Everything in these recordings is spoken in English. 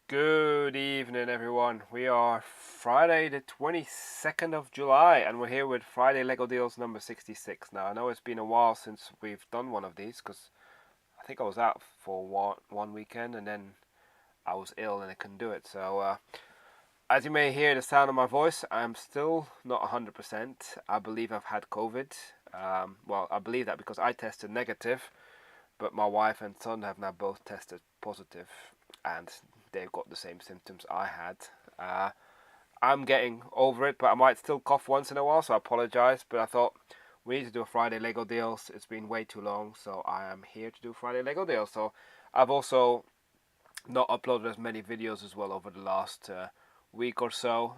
Good evening, everyone. We are Friday the 22nd of July, and we're here with Friday Lego Deals number 66. Now, I know it's been a while since we've done one of these because I think I was out for one weekend and then I was ill and I couldn't do it. So, as you may hear the sound of my voice, I'm still not 100%. I believe I've had COVID. Well, I believe that because I tested negative, but my wife and son have now both tested positive, and they've got the same symptoms I had. I'm getting over it, but I might still cough once in a while, so I apologize. But I thought we need to do a Friday Lego deals. It's been way too long, so I am here to do Friday Lego deals. So I've also not uploaded as many videos as well over the last week or so,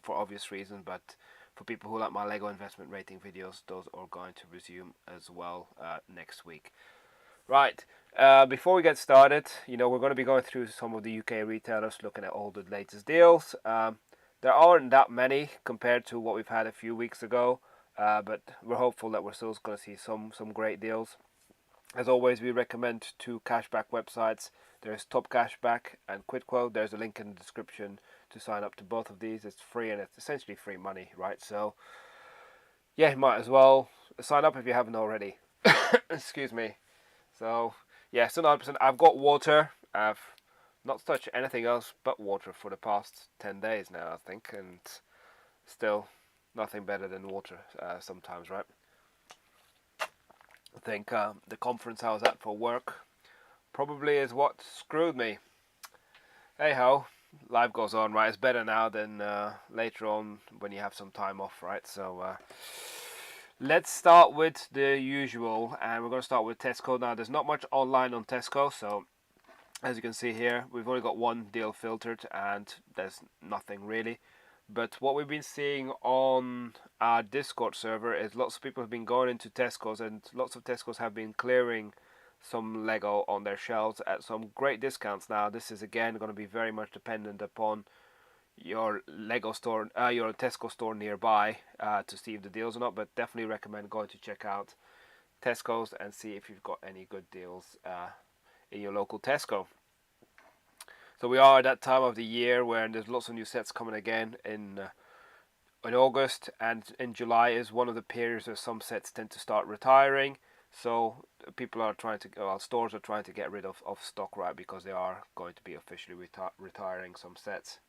for obvious reasons. But for people who like my Lego investment rating videos, those are going to resume as well next week. Right, before we get started, we're going to be going through some of the UK retailers, looking at all the latest deals. There aren't that many compared to what we've had a few weeks ago, but we're hopeful that we're still going to see some great deals. As always, we recommend two cashback websites. There's Top Cashback and Quidquo. There's a link in the description to sign up to both of these. It's free and it's essentially free money, right? So, yeah, you might as well sign up if you haven't already. Excuse me. So, yeah, still 9%. I've got water. I've not touched anything else but water for the past 10 days now, I think. And still nothing better than water sometimes, right? I think the conference I was at for work probably is what screwed me. Hey ho, life goes on, right? It's better now than later on when you have some time off, right? So let's start with the usual, and we're going to start with Tesco. Now, there's not much online on Tesco, so as you can see here, we've only got one deal filtered, and there's nothing really. But what we've been seeing on our Discord server is lots of people have been going into Tesco's, and lots of Tesco's have been clearing some Lego on their shelves at some great discounts. Now, this is again going to be very much dependent upon your Lego store, your Tesco store nearby, to see if the deals or not. But definitely recommend going to check out Tesco's and see if you've got any good deals in your local Tesco. So we are at that time of the year where there's lots of new sets coming again in August, and in July is one of the periods where some sets tend to start retiring. So people are trying to, well, stores are trying to get rid of stock, right, because they are going to be officially retiring some sets.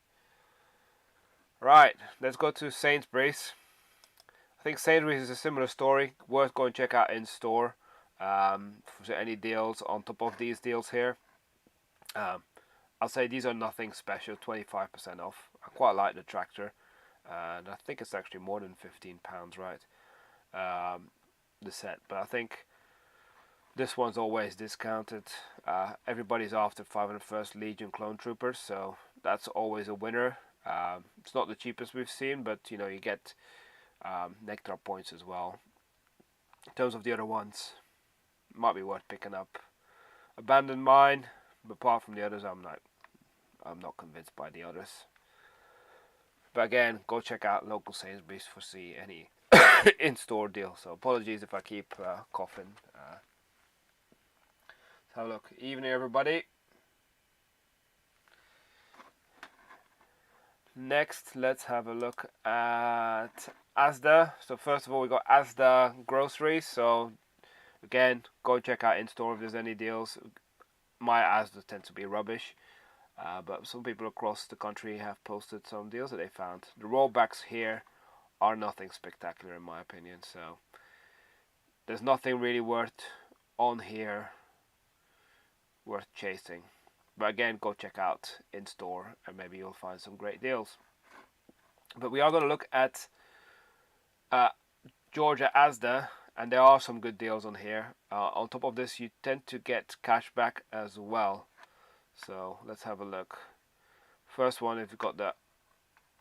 Right, let's go to Sainsbury's. I think Sainsbury's is a similar story. Worth going to check out in store for any deals on top of these deals here. I'll say these are nothing special, 25% off. I quite like the tractor, and I think it's actually more than £15, right? The set, but I think this one's always discounted. Everybody's after 501st Legion Clone Troopers, so that's always a winner. It's not the cheapest we've seen, but you get Nectar points as well. In terms of the other ones, might be worth picking up. Abandoned Mine, but apart from the others, I'm not convinced by the others. But again, go check out local Sainsbury's for see any in-store deal. So apologies if I keep coughing. Let's have a look. Evening, everybody. Next, let's have a look at Asda. So first of all, we got Asda groceries. So again, go check out in store if there's any deals. My Asda tend to be rubbish, but some people across the country have posted some deals that they found. The rollbacks here are nothing spectacular in my opinion, so there's nothing really worth on here worth chasing. But again, go check out in store and maybe you'll find some great deals. But we are going to look at Georgia Asda, and there are some good deals on here. On top of this, you tend to get cash back as well. So let's have a look. First one, if you've got the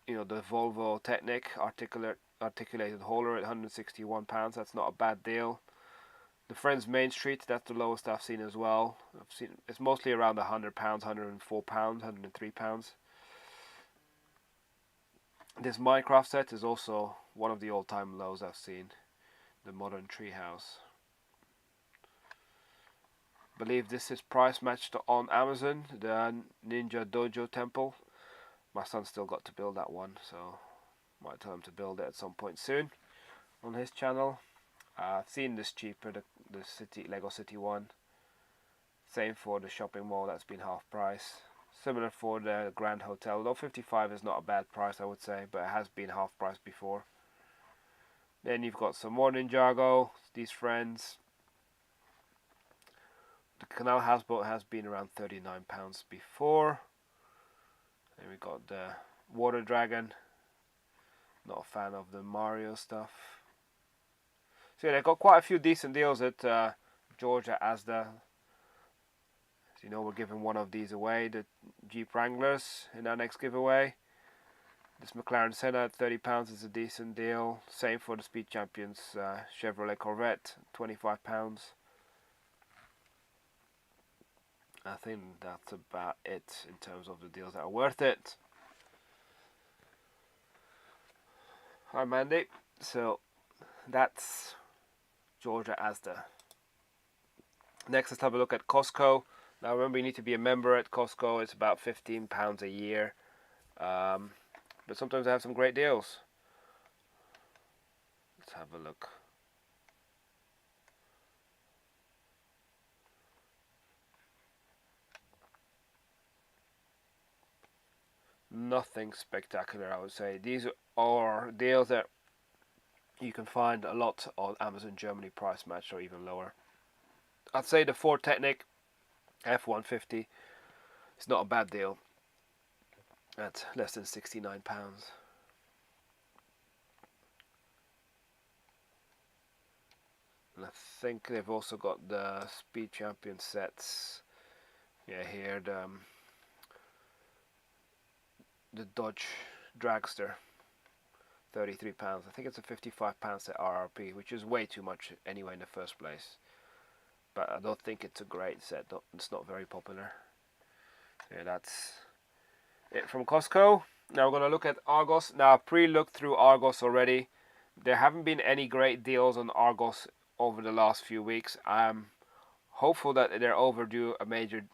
Volvo Technic articulated hauler at £161, that's not a bad deal. The Friends Main Street, that's the lowest I've seen as well. It's mostly around £100, £104, £103. This Minecraft set is also one of the all-time lows I've seen. The Modern Treehouse. believe this is price matched on Amazon, the Ninja Dojo Temple. My son's still got to build that one, so might tell him to build it at some point soon on his channel. I've seen this cheaper, the Lego City one. Same for the shopping mall, that's been half price. Similar for the Grand Hotel, though 55 is not a bad price, I would say, but it has been half price before. Then you've got some more Ninjago, these friends. The Canal Houseboat has been around £39 before. Then we got the Water Dragon. Not a fan of the Mario stuff. So yeah, they've got quite a few decent deals at Georgia Asda. As you know, we're giving one of these away, the Jeep Wranglers, in our next giveaway. This McLaren Senna at £30 is a decent deal. Same for the Speed Champions Chevrolet Corvette, £25. I think that's about it in terms of the deals that are worth it. Hi Mandy. So that's Georgia Asda. Next, let's have a look at Costco. Now remember, you need to be a member at Costco. It's about £15 a year. But sometimes they have some great deals. Let's have a look. Nothing spectacular, I would say. These are deals that you can find a lot on Amazon Germany price match or even lower. I'd say the Ford Technic F-150 is not a bad deal at less than £69. And I think they've also got the Speed Champion sets. Yeah, here the Dodge Dragster, £33. I think it's a £55 set RRP, which is way too much anyway in the first place. But I don't think it's a great set. It's not very popular. Yeah, that's it from Costco. Now we're going to look at Argos. Now I pre-looked through Argos already. There haven't been any great deals on Argos over the last few weeks. I'm hopeful that they're overdue a major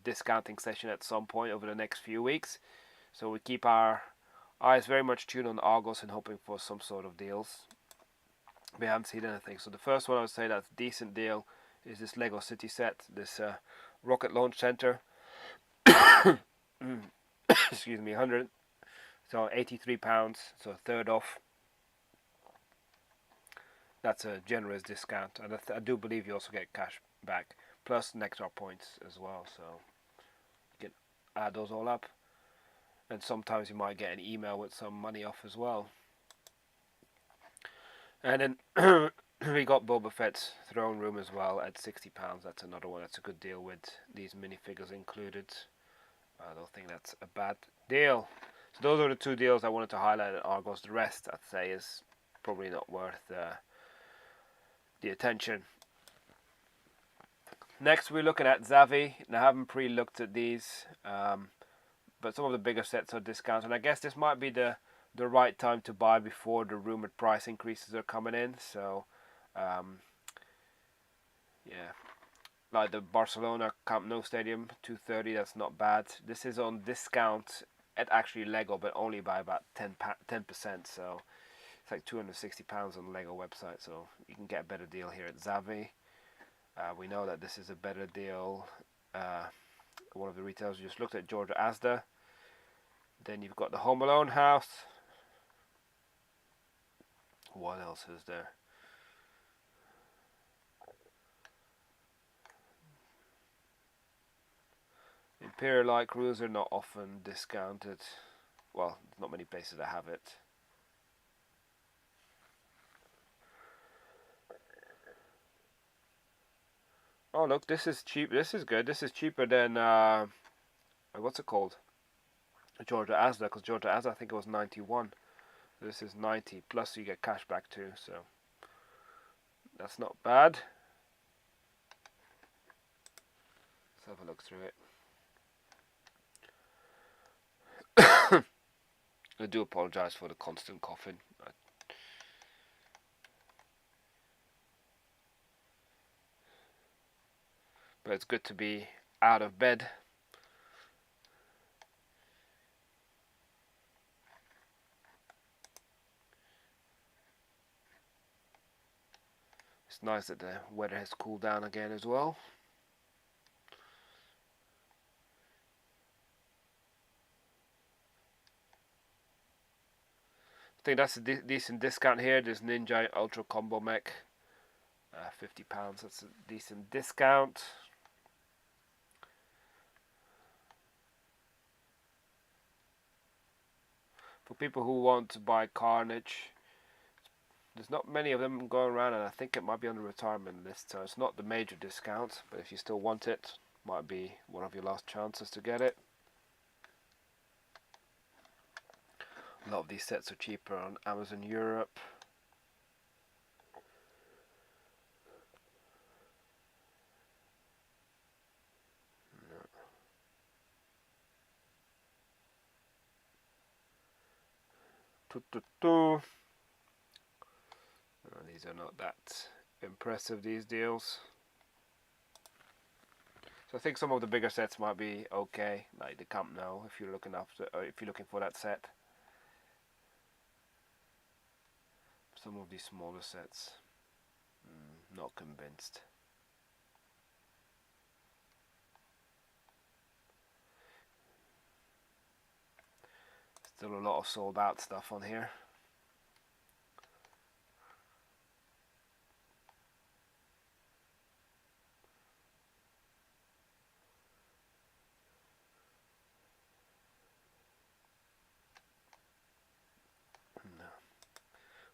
discounting session at some point over the next few weeks. So we keep our eyes very much tuned on Argos and hoping for some sort of deals. We haven't seen anything. So the first one I would say that's a decent deal is this Lego City set, this rocket launch center. Excuse me, 100. So £83, so a third off. That's a generous discount, and I do believe you also get cash back plus Nectar points as well. So you can add those all up, and sometimes you might get an email with some money off as well. And then we got Boba Fett's throne room as well at £60. That's another one. That's a good deal with these minifigures included. I don't think that's a bad deal. So those are the two deals I wanted to highlight at Argos. The rest, I'd say, is probably not worth the attention. Next, we're looking at Zavvi. Now, I haven't pre-looked at these, but some of the bigger sets are discounted. And I guess this might be the right time to buy before the rumored price increases are coming in. So, yeah, like the Barcelona Camp Nou Stadium, $230. That's not bad. This is on discount at actually Lego, but only by about 10%. So it's like £260 on the Lego website. So you can get a better deal here at Zavvi. We know that this is a better deal. One of the retailers just looked at Georgia Asda. Then you've got the Home Alone house. What else is there? Imperial Light Cruiser, not often discounted. Well, there's not many places that have it. Oh look, this is cheap. This is good. This is cheaper than what's it called? Georgia Asda, because Georgia Asda I think it was 91. This is 90 plus you get cash back too, so that's not bad. Let's have a look through it. I do apologize for the constant coughing. but it's good to be out of bed. It's nice that the weather has cooled down again as well. I think that's a decent discount here. This Ninja Ultra Combo Mech, £50. That's a decent discount. For people who want to buy Carnage, there's not many of them going around, and I think it might be on the retirement list, so it's not the major discount, but if you still want it, might be one of your last chances to get it. A lot of these sets are cheaper on Amazon Europe. These are not that impressive, these deals. So I think some of the bigger sets might be okay, like the Camp Nou, if you're looking for that set. Some of these smaller sets, not convinced. Still a lot of sold out stuff on here.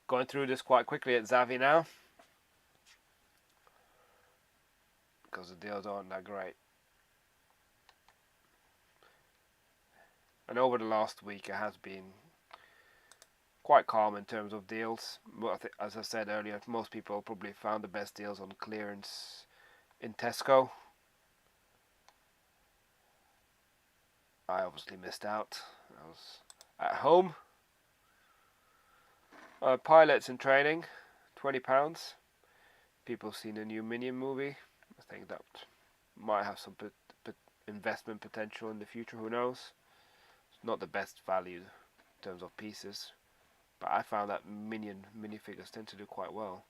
Going through this quite quickly at Zavvi now, because the deals aren't that great. And over the last week it has been quite calm in terms of deals. But as I said earlier, most people probably found the best deals on clearance in Tesco. I obviously missed out. I was at home. Pilots in training, £20. People seen a new Minion movie. I think that might have some investment potential in the future, who knows. It's not the best value in terms of pieces, but I found that Minion minifigures tend to do quite well.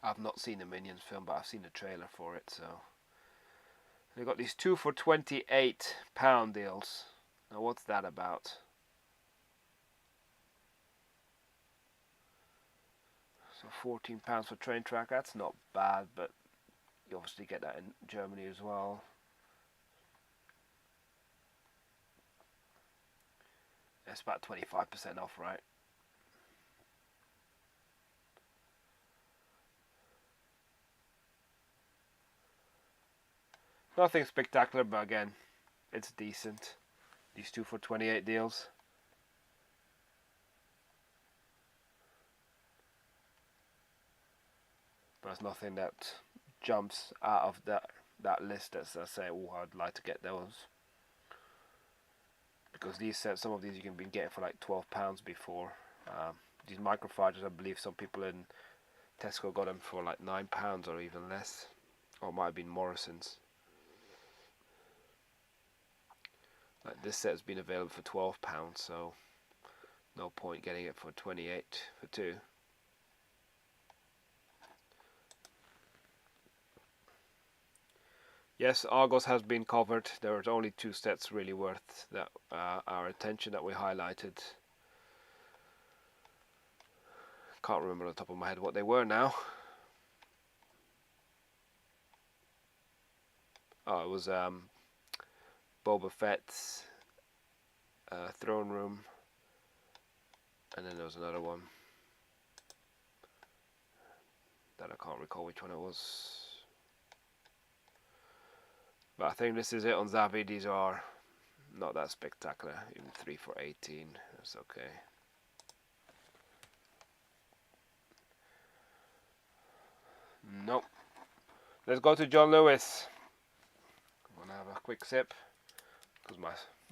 I've not seen the Minions film, but I've seen the trailer for it, so. They've got these 2 for £28 deals. Now what's that about? So £14 for Train Track, that's not bad, but you obviously get that in Germany as well. It's about 25% off, right? Nothing spectacular, but again, it's decent. These 2 for 28 deals. But there's nothing that jumps out of that list as I say, oh, I'd like to get those. Because these sets, some of these you can be getting for like £12 before. These microfibers, I believe some people in Tesco got them for like £9 or even less. Or it might have been Morrison's. Like this set has been available for £12, so no point getting it for 28 for 2. Yes, Argos has been covered. There are only 2 sets really worth that our attention that we highlighted. Can't remember on the top of my head what they were now. Oh, it was Boba Fett's Throne Room, and then there was another one that I can't recall which one it was. But I think this is it on Zavvi. These are not that spectacular. Even 3 for 18. That's okay. Nope. Let's go to John Lewis. I'm gonna have a quick sip because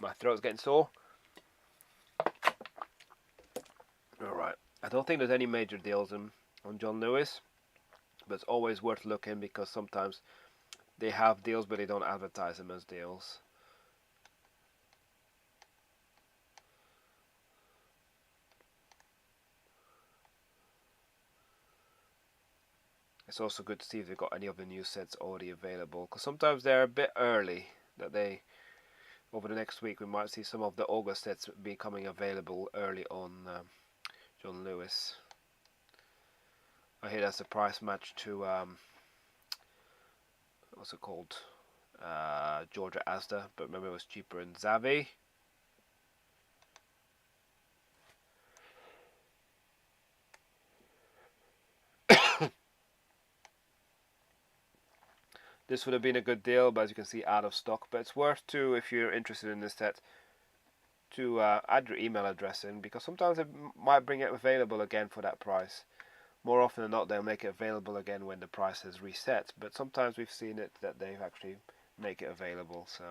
my throat's getting sore. All right. I don't think there's any major deals on John Lewis, but it's always worth looking because sometimes they have deals but they don't advertise them as deals. It's also good to see if they've got any of the new sets already available, because sometimes they're a bit early. That they, over the next week, we might see some of the August sets becoming available early on John Lewis. I hear that's a price match to what's it called? Georgia Asda, but remember it was cheaper in Zavvi. This would have been a good deal, but as you can see, out of stock. But it's worth to, if you're interested in this set, to add your email address in, because sometimes it might bring it available again for that price. More often than not, they'll make it available again when the price is reset. But sometimes we've seen it that they've actually make it available. So,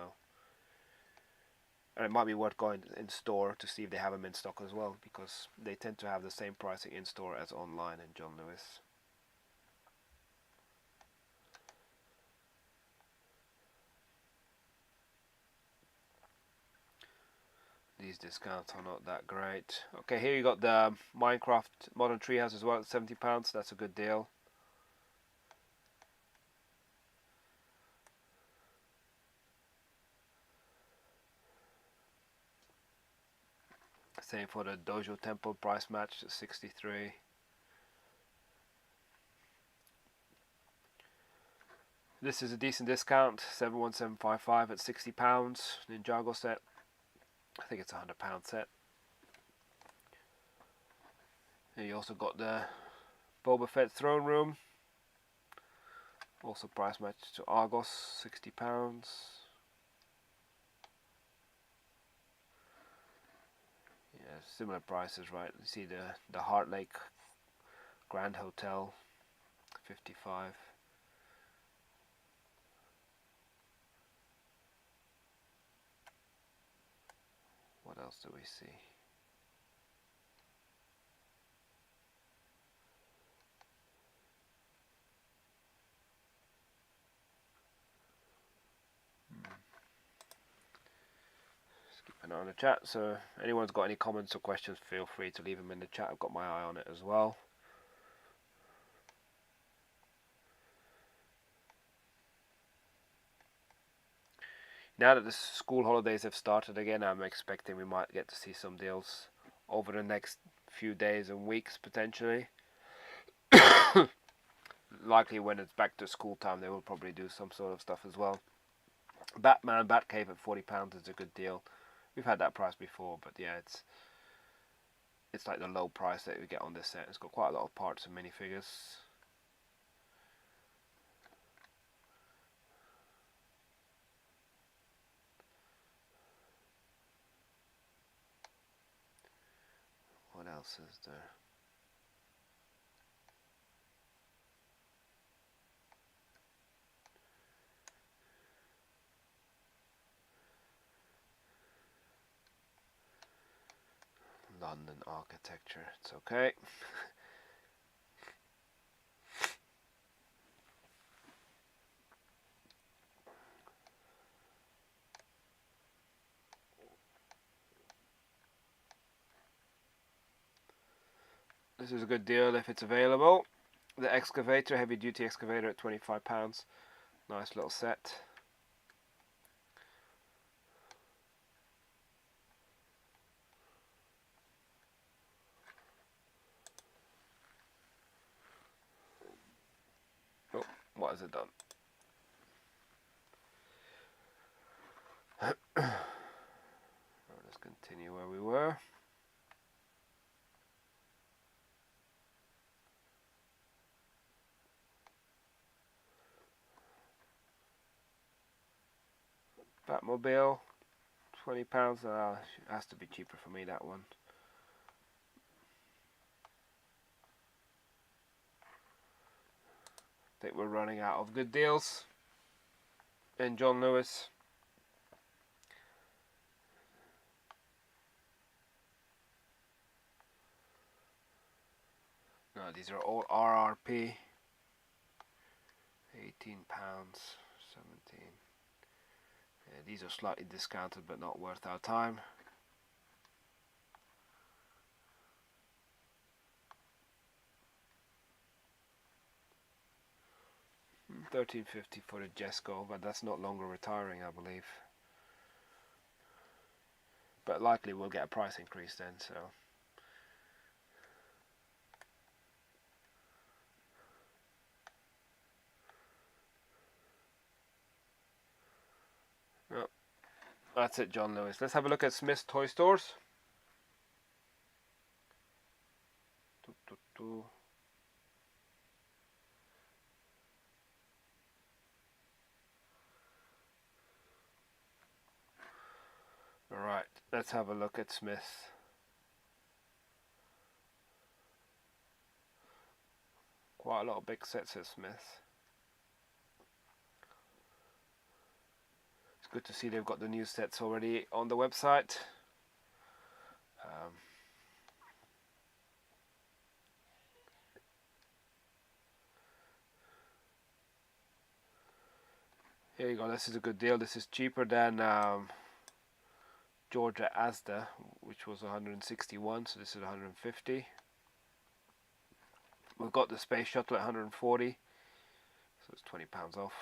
and it might be worth going in store to see if they have them in stock as well, because they tend to have the same pricing in store as online in John Lewis. These discounts are not that great. Okay, here you got the Minecraft Modern Treehouse as well at £70. That's a good deal. Same for the Dojo Temple price match at 63. This is a decent discount, 71755 at £60. Ninjago set. I think it's a £100 set. Here you also got the Boba Fett throne room. Also price match to Argos, £60. Yeah, similar prices, right? You see the Heart Lake Grand Hotel, 55. What else do we see? Just keep an eye on the chat. So anyone's got any comments or questions, feel free to leave them in the chat. I've got my eye on it as well. Now that the school holidays have started again, I'm expecting we might get to see some deals over the next few days and weeks potentially. Likely when it's back to school time, they will probably do some sort of stuff as well. Batman Batcave at £40 is a good deal. We've had that price before, but yeah, it's like the low price that we get on this set. It's got quite a lot of parts and minifigures. What else is there? London architecture, it's okay. This is a good deal if it's available. The excavator, heavy duty excavator at £25. Nice little set. Oh, what has it done? Let's continue where we were. Batmobile, £20. It has to be cheaper for me, that one. I think we're running out of good deals in John Lewis. No, these are all RRP. £18, 17. Yeah, these are slightly discounted but not worth our time. £13.50 for the Jesco, but that's not longer retiring, I believe. But likely we'll get a price increase then, so. No, that's it, John Lewis. Let's have a look at Smyth's toy stores. Alright, let's have a look at Smyth. Quite a lot of big sets at Smyth. It's good to see they've got the new sets already on the website. Here you go, this is a good deal. This is cheaper than Georgia Asda, which was 161, so this is 150. We've got the Space Shuttle at 140, so it's £20 off.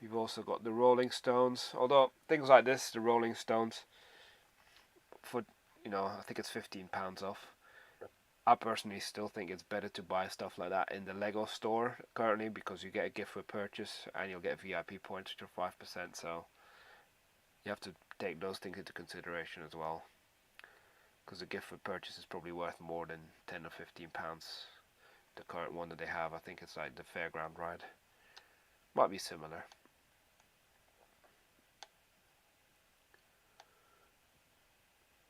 You've also got the Rolling Stones, although things like this, the Rolling Stones, for, you know, I think it's £15 off. I personally still think it's better to buy stuff like that in the Lego store currently, because you get a gift with purchase and you'll get VIP points, which are 5%, so you have to take those things into consideration as well, because the gift with purchase is probably worth more than £10 or £15. The current one that they have, I think it's like the fairground ride, might be similar.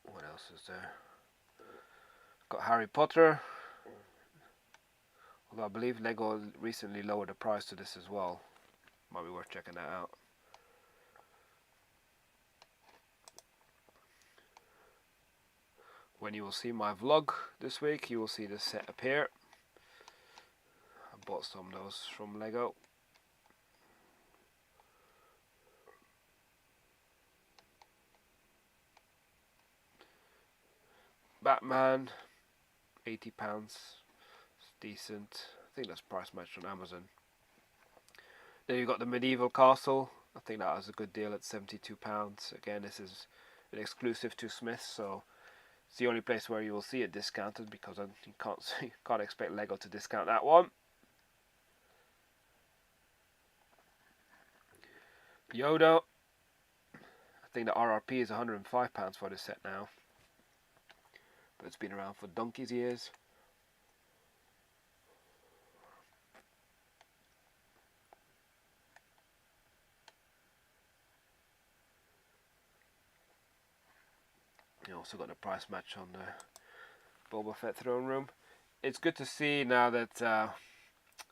What else is there? Got Harry Potter, although I believe Lego recently lowered the price to this as well. Might be worth checking that out. When you will see my vlog this week, you will see this set appear. I bought some of those from Lego. Batman, £80. It's decent. I think that's price matched on Amazon. Then you've got the medieval castle. I think that was a good deal at £72. Again, this is an exclusive to Smyth, so it's the only place where you will see it discounted, because you can't expect Lego to discount that one. Yoda. I think the RRP is £105 for this set now, but it's been around for donkey's years. You also got the price match on the Boba Fett throne room. It's good to see now that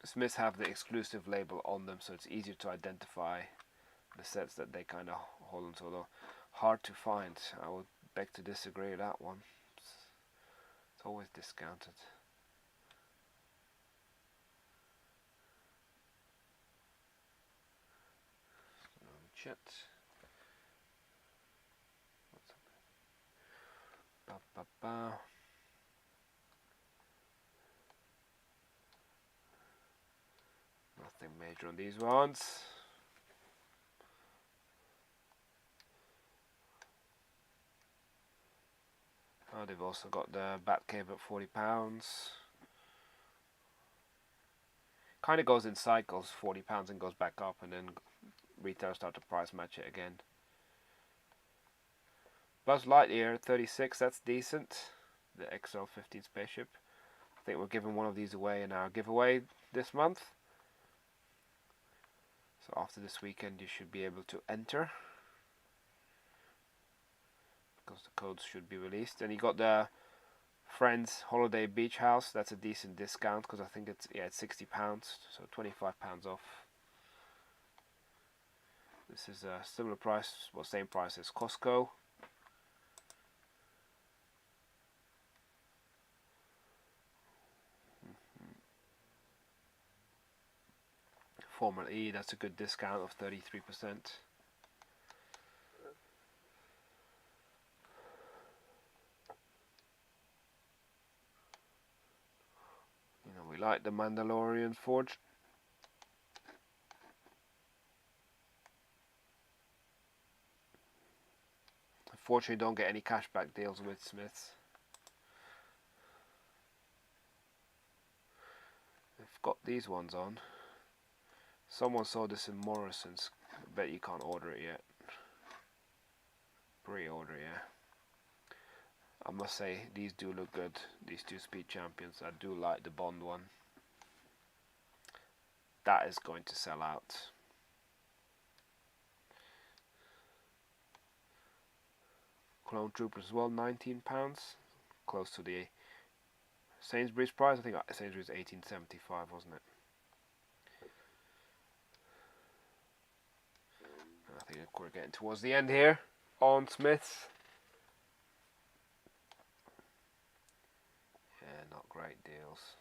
Smyth have the exclusive label on them, so it's easier to identify the sets that they kind of hold on to, although hard to find. I would beg to disagree with that one. It's always discounted. Chat. Ba, ba, ba. Nothing major on these ones. Oh, they've also got the Batcave at £40. Kind of goes in cycles, £40 and goes back up, and then retailers start to price match it again. Buzz Lightyear 36, that's decent. The XL-15 spaceship. I think we're giving one of these away in our giveaway this month. So after this weekend you should be able to enter, because the codes should be released. And you got the Friends Holiday Beach House. That's a decent discount, because I think it's £60, so £25 off. This is a similar price, well, same price as Costco. Formula E, that's a good discount of 33%. You know, we like the Mandalorian Forge. Unfortunately, don't get any cashback deals with Smyths. They've got these ones on. Someone saw this in Morrison's. I bet you can't order it yet. Pre-order, yeah. I must say, these do look good. These two Speed Champions. I do like the Bond one. That is going to sell out. Clone Troopers as well, £19. Close to the Sainsbury's price. I think Sainsbury's £18.75, wasn't it? I think we're getting towards the end here on Smyths. Yeah, not great deals.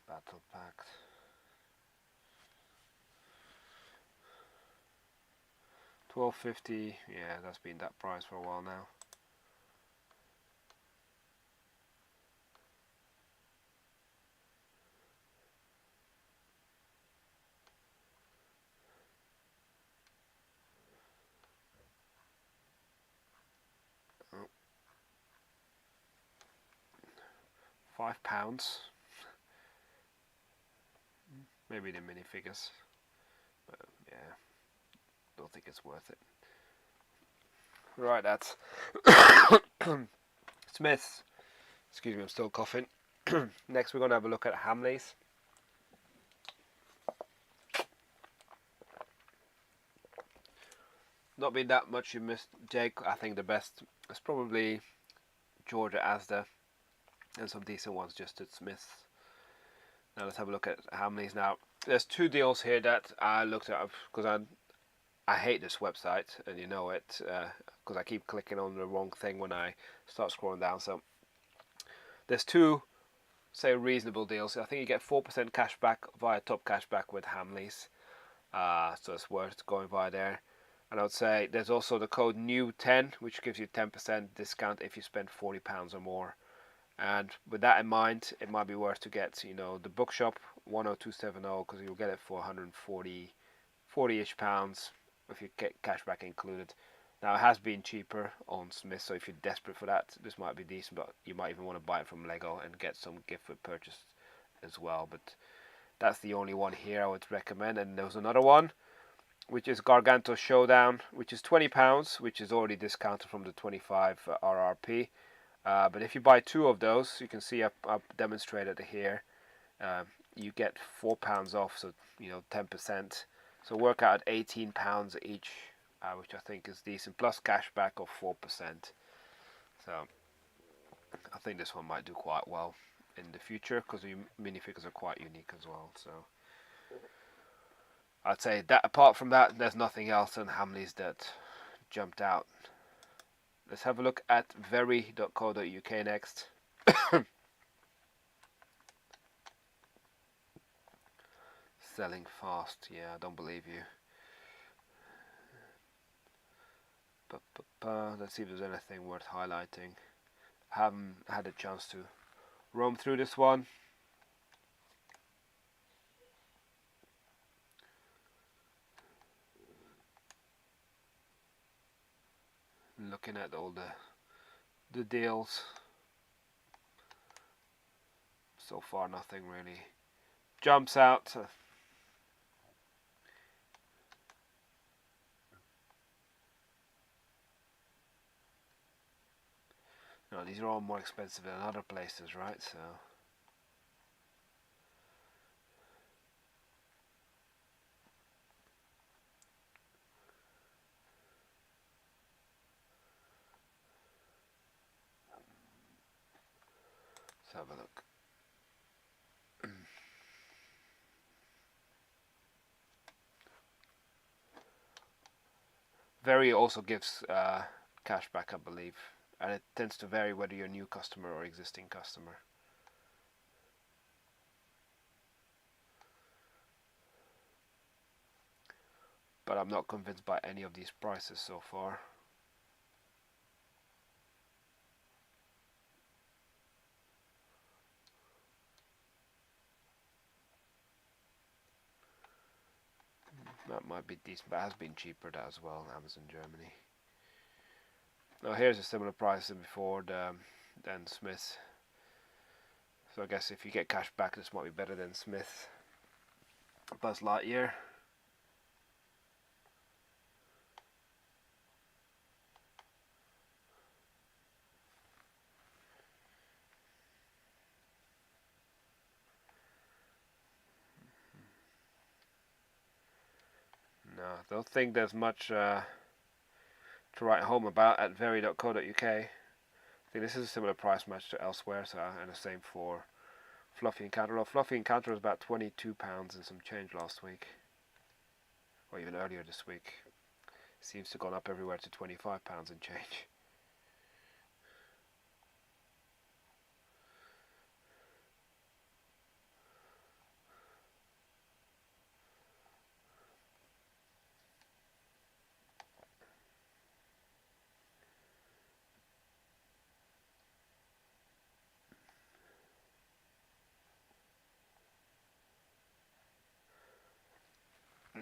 Battle Pact. £12.50. Yeah, that's been that price for a while now. £5. Maybe the minifigures, but yeah, don't think it's worth it. Right, that's Smyths. Excuse me, I'm still coughing. Next, we're going to have a look at Hamleys. Not been that much you missed, Jake. I think the best is probably Georgia Asda, and some decent ones just at Smyths. Now let's have a look at Hamleys. Now there's two deals here that I looked at because I hate this website, and you know it, because I keep clicking on the wrong thing when I start scrolling down. So there's two, say, reasonable deals. I think you get 4% cashback via Top Cashback with Hamleys, so it's worth going via there. And I would say there's also the code NEW10, which gives you 10% discount if you spend £40 or more. And with that in mind, it might be worth to get, you know, the bookshop 10270, because you'll get it for 40-ish pounds if you get cashback included. Now it has been cheaper on Smyth, so if you're desperate for that, this might be decent. But you might even want to buy it from Lego and get some gift with purchase as well. But that's the only one here I would recommend. And there's another one, which is Garganto Showdown, which is £20, which is already discounted from the 25 RRP. But if you buy two of those, you can see I've demonstrated it here. You get £4 off, so you know 10%. So work out at £18 each, which I think is decent, plus cashback of 4%. So I think this one might do quite well in the future because the minifigures are quite unique as well. So I'd say that apart from that, there's nothing else in Hamleys that jumped out. Let's have a look at very.co.uk next. Selling fast, yeah, I don't believe you. Let's see if there's anything worth highlighting. Haven't had a chance to roam through this one. Looking at all the deals. So far nothing really jumps out. No, these are all more expensive than other places, right? So let's have a look. Very also gives cashback, I believe. and it tends to vary whether you're a new customer or existing customer. But I'm not convinced by any of these prices so far. That might be decent, but it has been cheaper as well, Amazon Germany. Now here's a similar price than before, than Smyth. So I guess if you get cash back, this might be better than Smyth. Buzz Lightyear. No, I don't think there's much to write home about at very.co.uk. I think this is a similar price match to elsewhere, so and the same for Fluffy Encounter. Well, Fluffy Encounter was about £22 and some change last week, or even earlier this week. Seems to have gone up everywhere to £25 and change.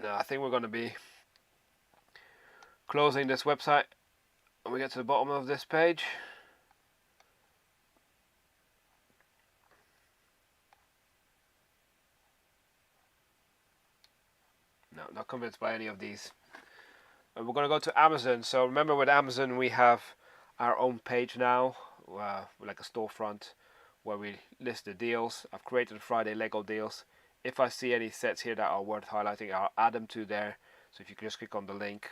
No, I think we're going to be closing this website when we get to the bottom of this page. No, not convinced by any of these. And we're going to go to Amazon. So remember, with Amazon we have our own page now, like a storefront, where we list the deals. I've created Friday Lego deals. If I see any sets here that are worth highlighting, I'll add them to there. So if you can just click on the link,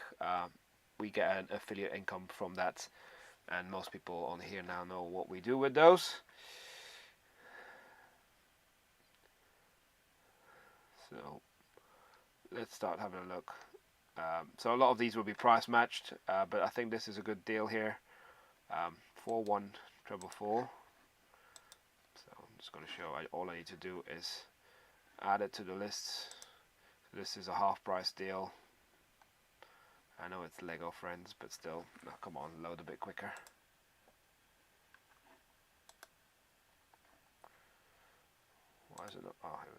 we get an affiliate income from that. And most people on here now know what we do with those. So let's start having a look. So a lot of these will be price matched, but I think this is a good deal here. 41444. So I'm just going to show. All I need to do is add it to the list. This is a half price deal. I know it's Lego Friends, but still, oh, come on, load a bit quicker. Why is it not? Oh, here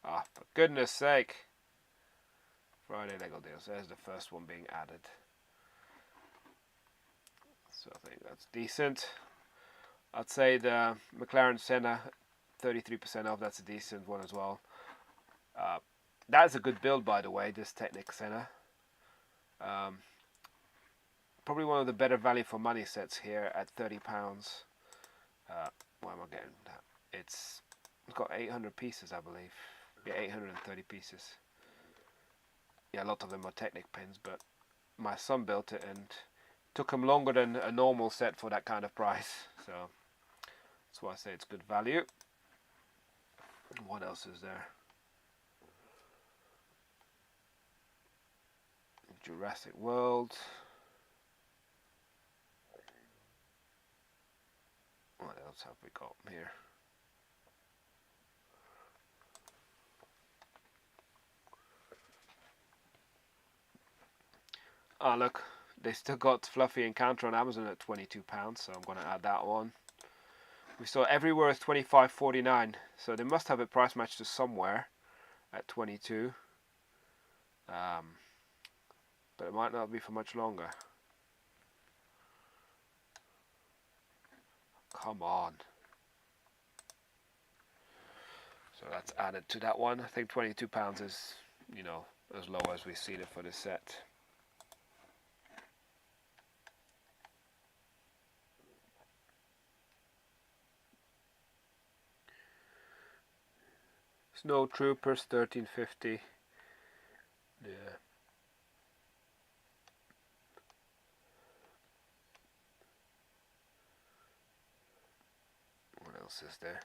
we go. Ah, for goodness sake. Friday Lego deals. There's the first one being added. So I think that's decent. I'd say the McLaren Senna, 33% off. That's a decent one as well. That's a good build, by the way, this Technic Senna. Probably one of the better value for money sets here at £30. Why am I getting that? It's got 800 pieces, I believe. Yeah, 830 pieces. Yeah, a lot of them are Technic pins, but my son built it and took him longer than a normal set for that kind of price. So that's why I say it's good value. What else is there? Jurassic World. What else have we got here? Oh look, they still got Fluffy Encounter on Amazon at £22, so I'm going to add that one. We saw Everywhere is $25.49, so they must have a price match to somewhere at 22. But it might not be for much longer. Come on. So that's added to that one. I think £22 is, you know, as low as we've seen it for this set. Snow Troopers, $13.50. Yeah. What else is there?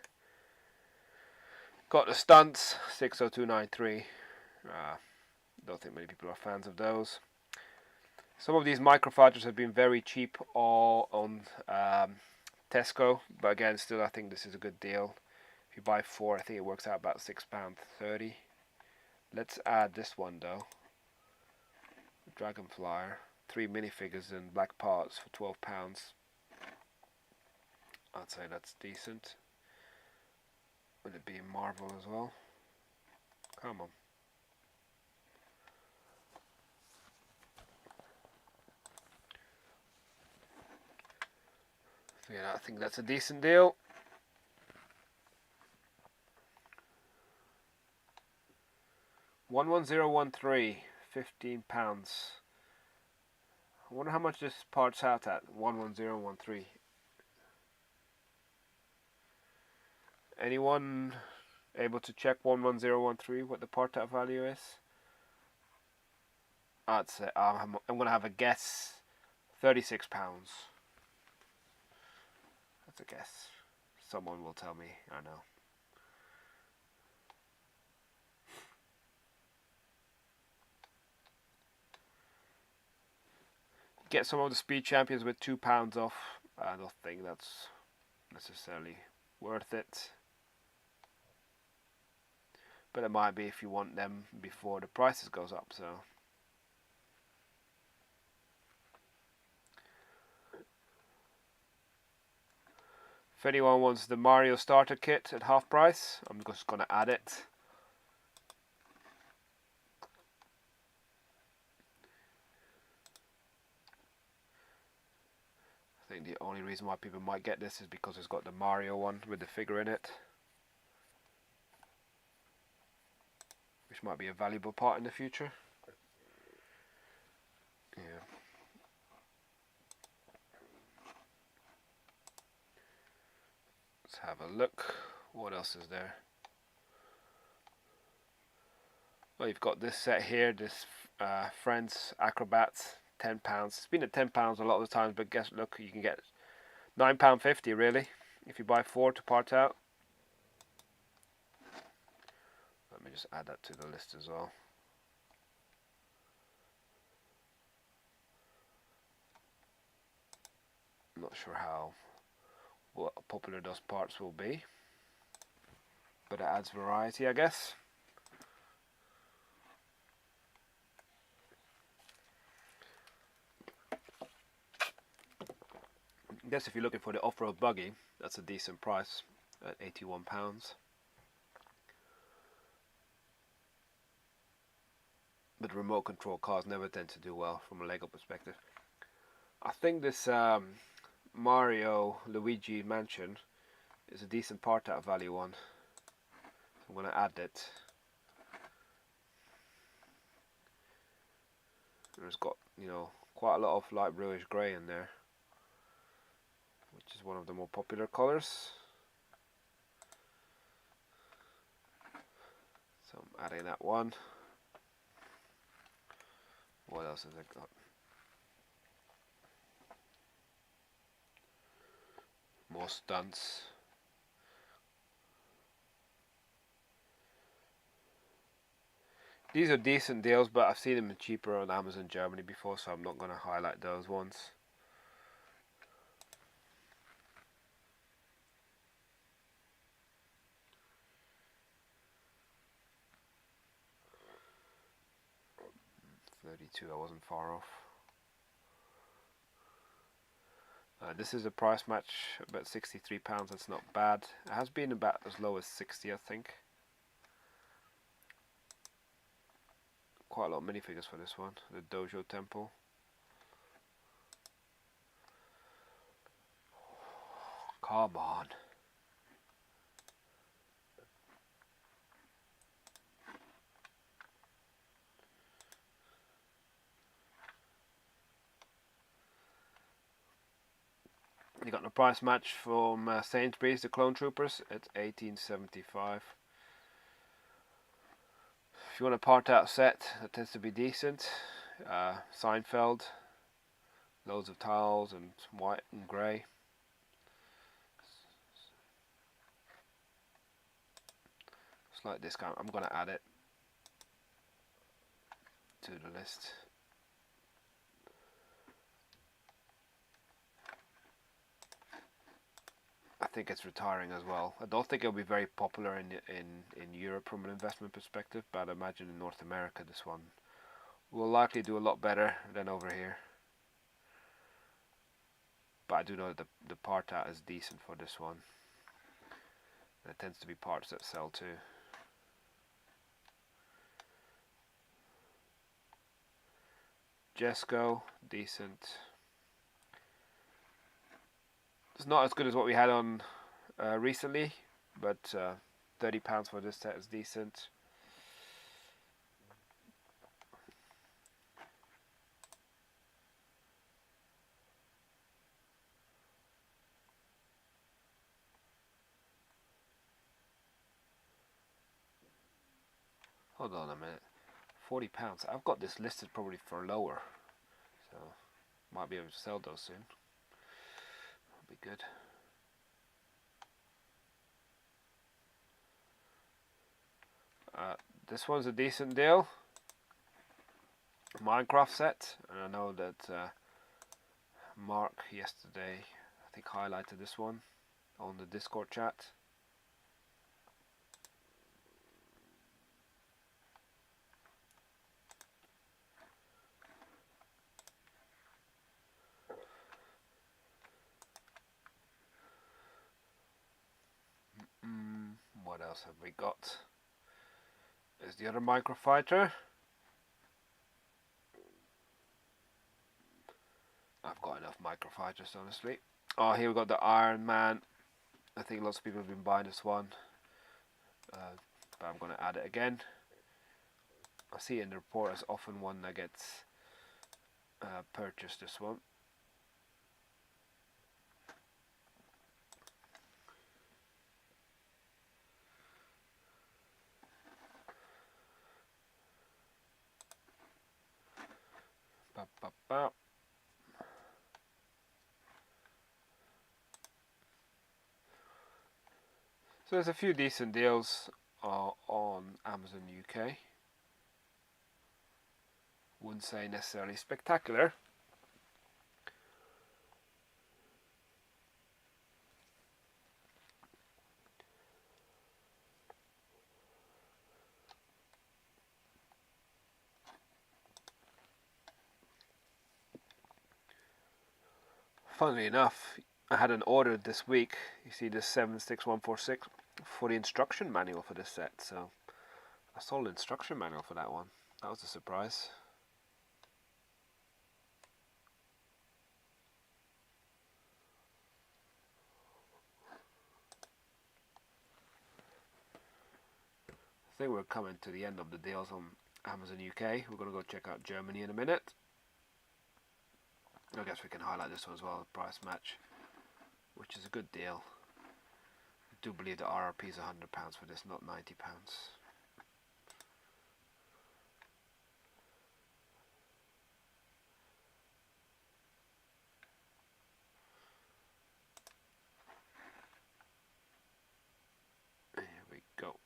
Got the Stunts, 60293. Don't think many people are fans of those. Some of these microfibers have been very cheap all on Tesco, but again, still I think this is a good deal. If you buy 4, I think it works out about £6.30. Let's add this one though. Dragonflyer. 3 minifigures in black parts for £12. I'd say that's decent. Would it be in marble as well? Come on. So yeah, I think that's a decent deal. £11013, £15. I wonder how much this part's out at. 11013. Anyone able to check 11013 what the part out value is? I'd say I'm gonna have a guess. £36. That's a guess. Someone will tell me. I know. Get some of the speed champions with £2 off. I don't think that's necessarily worth it. But it might be if you want them before the prices goes up, so. If anyone wants the Mario starter kit at half price, I'm just gonna add it. I think the only reason why people might get this is because it's got the Mario one with the figure in it, which might be a valuable part in the future. Yeah. Let's have a look. What else is there? Well, you've got this set here, this Friends Acrobats, £10. It's been at £10 a lot of the times, but guess, look, you can get £9.50 really if you buy 4 to part out. Let me just add that to the list as well. I'm not sure what popular those parts will be, but it adds variety, I guess. I guess if you're looking for the off-road buggy, that's a decent price at £81. But remote control cars never tend to do well from a Lego perspective. I think this Mario Luigi Mansion is a decent part out value one. I'm going to add it. It's got, you know, quite a lot of light bluish grey in there, which is one of the more popular colours. So I'm adding that one. What else has it got? More stunts. These are decent deals, but I've seen them cheaper on Amazon Germany before, so I'm not going to highlight those ones. £32, I wasn't far off. This is a price match, about £63, that's not bad. It has been about as low as 60, I think. Quite a lot of minifigures for this one, the Dojo Temple. Come on. You got the price match from Sainsbury's, the Clone Troopers, at £18.75. If you want a part out set, that tends to be decent. Seinfeld, loads of tiles and white and grey. Slight discount. I'm going to add it to the list. I think it's retiring as well. I don't think it'll be very popular in Europe from an investment perspective, but I imagine in North America this one will likely do a lot better than over here. But I do know that the part out is decent for this one. There tends to be parts that sell too. Jesco, decent. It's not as good as what we had on recently, but £30 for this set is decent. Hold on a minute. £40. I've got this listed probably for lower, so might be able to sell those soon. That'll be good. This one's a decent deal. Minecraft set, and I know that Mark yesterday, I think, highlighted this one on the Discord chat. What else have we got? There's the other microfighter. I've got enough microfighters, honestly. Oh, here we got the Iron Man. I think lots of people have been buying this one, but I'm going to add it again. I see in the report as often one that gets purchased, this one. Ba, ba, ba. So there's a few decent deals on Amazon UK. Wouldn't say necessarily spectacular. Funnily enough, I had an order this week. You see this 76146 for the instruction manual for this set, so I sold an instruction manual for that one. That was a surprise. I think we're coming to the end of the deals on Amazon UK. We're going to go check out Germany in a minute. I guess we can highlight this one as well, the price match, which is a good deal. I do believe the RRP is £100 for this, not £90. Here we go.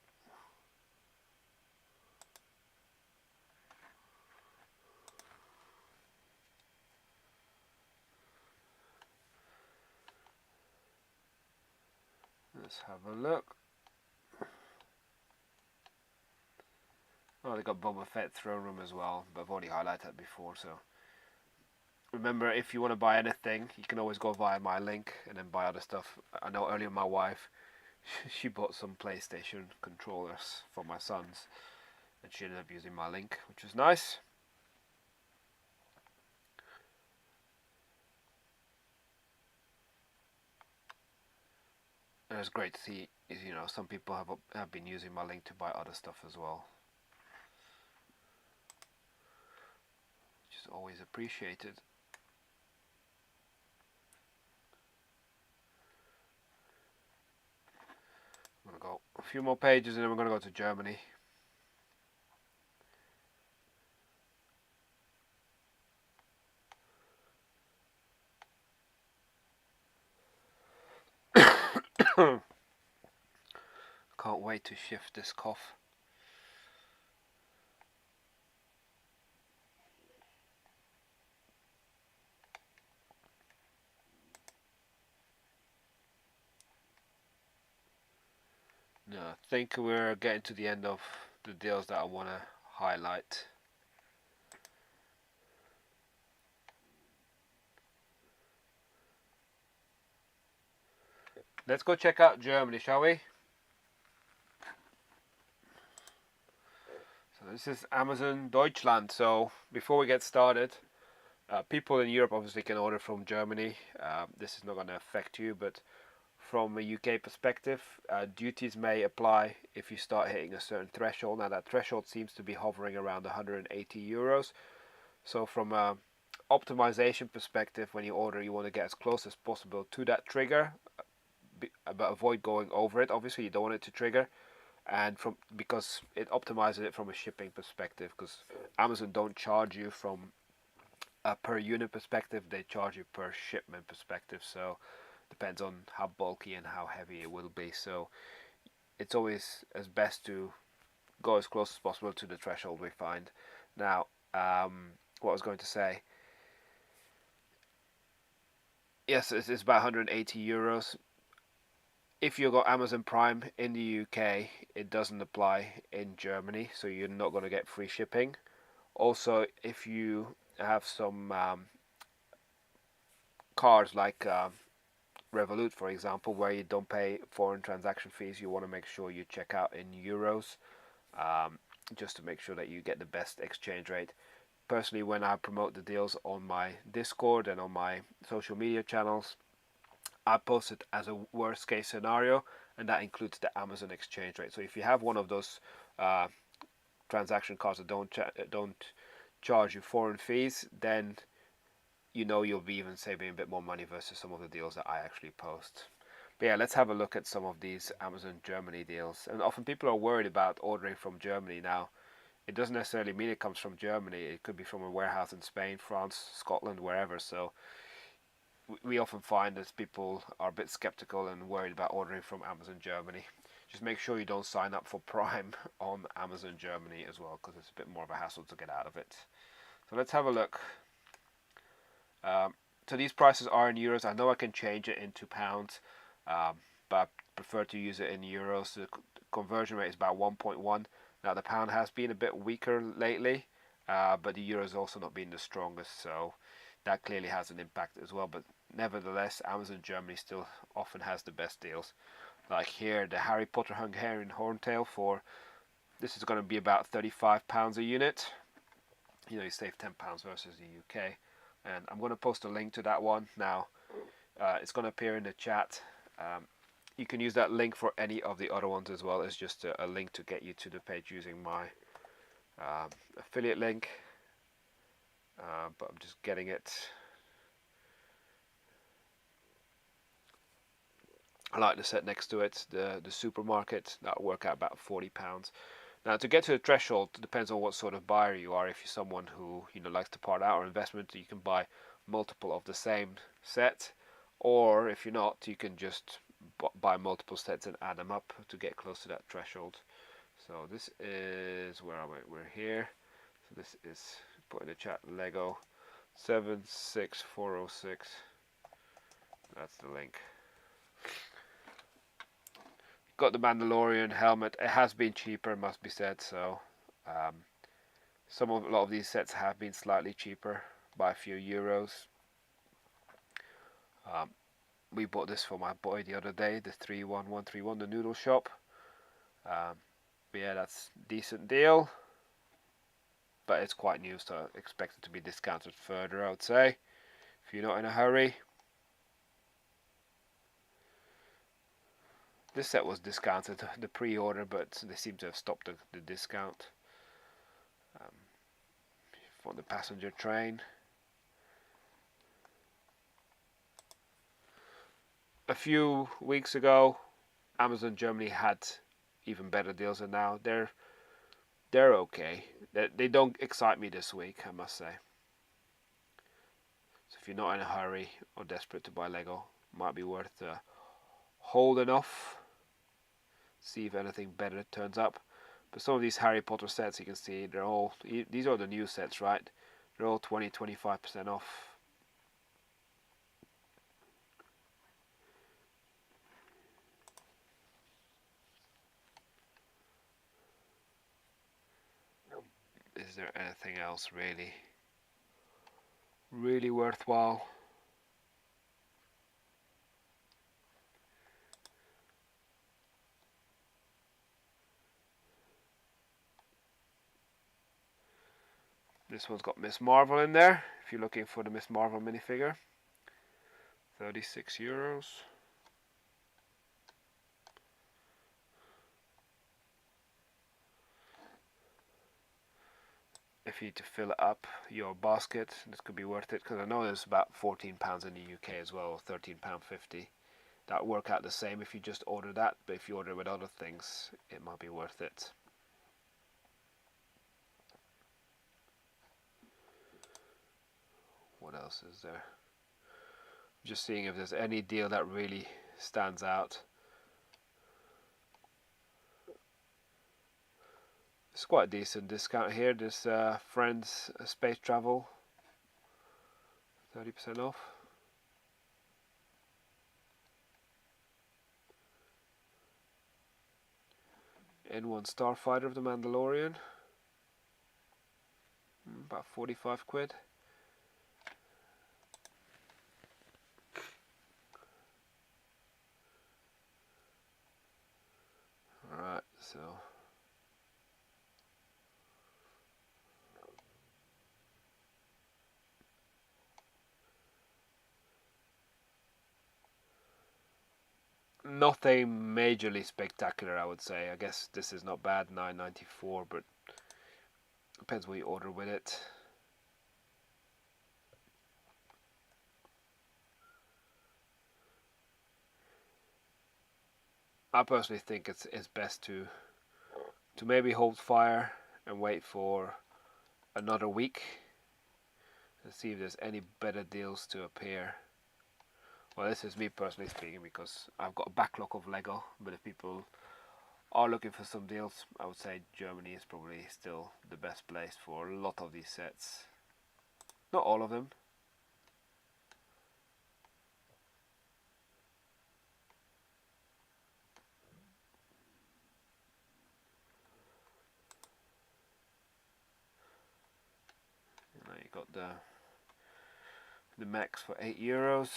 Let's have a look. Oh, they got Boba Fett throne room as well, but I've already highlighted that before, so remember, if you want to buy anything, you can always go via my link and then buy other stuff. I know earlier my wife, she bought some PlayStation controllers for my sons, and she ended up using my link, which was nice. And it's great to see, you know, some people have been using my link to buy other stuff as well, which is always appreciated. I'm going to go a few more pages and then we're going to go to Germany. Can't wait to shift this cough. No, I think we're getting to the end of the deals that I want to highlight. Let's go check out Germany, shall we? So this is Amazon Deutschland. So before we get started, people in Europe obviously can order from Germany. This is not going to affect you, but from a UK perspective, duties may apply if you start hitting a certain threshold. Now that threshold seems to be hovering around 180 euros. So from a optimization perspective, when you order, you want to get as close as possible to that trigger, but avoid going over it. Obviously, you don't want it to trigger, and because it optimizes it from a shipping perspective. Because Amazon don't charge you from a per unit perspective; they charge you per shipment perspective. So depends on how bulky and how heavy it will be. So it's always as best to go as close as possible to the threshold we find. Now, what I was going to say, yes, it's about 180 euros. If you got Amazon Prime in the UK, it doesn't apply in Germany, so you're not going to get free shipping. Also, if you have some cards like Revolut, for example, where you don't pay foreign transaction fees, you want to make sure you check out in euros, just to make sure that you get the best exchange rate. Personally, when I promote the deals on my Discord and on my social media channels, I post it as a worst case scenario, and that includes the Amazon exchange rate. So if you have one of those transaction cards that don't charge you foreign fees, then you know you'll be even saving a bit more money versus some of the deals that I actually post. But yeah, let's have a look at some of these Amazon Germany deals. And often people are worried about ordering from Germany now. It doesn't necessarily mean it comes from Germany. It could be from a warehouse in Spain, France, Scotland, wherever. So we often find that people are a bit skeptical and worried about ordering from Amazon Germany. Just make sure you don't sign up for Prime on Amazon Germany as well, because it's a bit more of a hassle to get out of it. So let's have a look. So these prices are in euros. I know I can change it into pounds, but I prefer to use it in euros. The conversion rate is about 1.1. Now the pound has been a bit weaker lately, but the euro has also not been the strongest, so that clearly has an impact as well. But nevertheless, Amazon Germany still often has the best deals. Like here, the Harry Potter Hungarian Horntail this is going to be about £35 a unit. You save £10 versus the UK. And I'm going to post a link to that one now. It's going to appear in the chat. You can use that link for any of the other ones as well. It's just a link to get you to the page using my affiliate link. But I'm just getting it. I like the set next to it, the supermarket. That'll work out about £40. Now, to get to the threshold, it depends on what sort of buyer you are. If you're someone who likes to part out or investment, you can buy multiple of the same set, or if you're not, you can just buy multiple sets and add them up to get close to that threshold. So this is where am I? We're here. So this is, put in the chat, Lego 76406. That's the link. Got the Mandalorian helmet. It has been cheaper, must be said. So a lot of these sets have been slightly cheaper by a few euros. We bought this for my boy the other day, the 31131, the noodle shop. But yeah, that's a decent deal. But it's quite new, so I expect it to be discounted further, I would say, if you're not in a hurry. This set was discounted, the pre-order, but they seem to have stopped the discount. For the passenger train. A few weeks ago, Amazon Germany had even better deals than now. They're okay. They don't excite me this week, I must say. So if you're not in a hurry or desperate to buy Lego, it might be worth holding off. See if anything better turns up. But some of these Harry Potter sets, you can see, these are the new sets, right? They're all 20-25% off. is there anything else really worthwhile? This one's got Miss Marvel in there, if you're looking for the Miss Marvel minifigure. €36. If you need to fill up your basket, this could be worth it, because I know there's about £14 in the UK as well, or £13.50. That would work out the same if you just order that, but if you order with other things, it might be worth it. What else is there? Just seeing if there's any deal that really stands out. It's quite a decent discount here. This Friends Space Travel, 30% off. N1 Starfighter of the Mandalorian, about 45 quid. Alright, so nothing majorly spectacular, I would say. I guess this is not bad, $9.94, but depends what you order with it. I personally think it's best to maybe hold fire and wait for another week and see if there's any better deals to appear. Well, this is me personally speaking, because I've got a backlog of Lego, but if people are looking for some deals, I would say Germany is probably still the best place for a lot of these sets. Not all of them. Now you got the mechs for €8.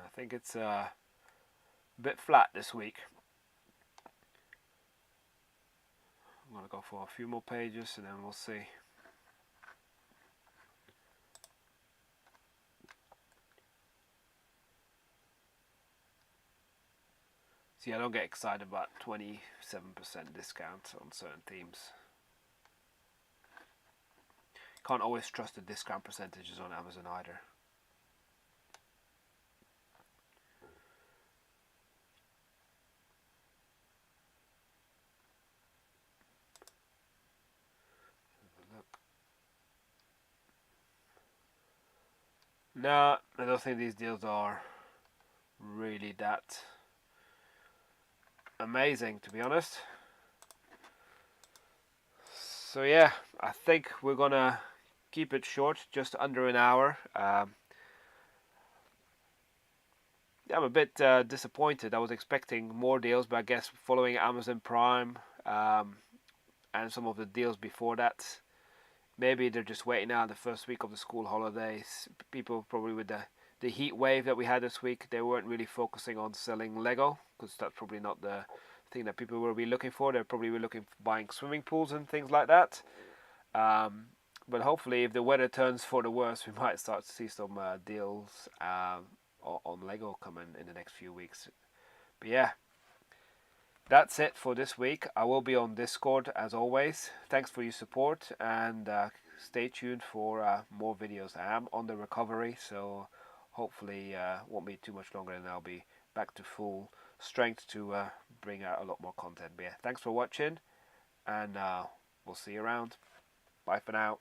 I think it's a bit flat this week. I'm going to go for a few more pages and then we'll see. See, I don't get excited about 27% discount on certain themes. Can't always trust the discount percentages on Amazon either. No, I don't think these deals are really that amazing, to be honest. So yeah, I think we're gonna keep it short, just under an hour. I'm a bit disappointed. I was expecting more deals, but I guess following Amazon Prime and some of the deals before that, maybe they're just waiting out the first week of the school holidays. People probably with the heat wave that we had this week, they weren't really focusing on selling Lego, because that's probably not the thing that people will be looking for. They're probably looking for buying swimming pools and things like that. But hopefully, if the weather turns for the worse, we might start to see some deals on Lego coming in the next few weeks. But yeah, that's it for this week. I will be on Discord as always. Thanks for your support, and stay tuned for more videos. I am on the recovery, so hopefully won't be too much longer and I'll be back to full strength to bring out a lot more content. But yeah, thanks for watching, and we'll see you around. Bye for now.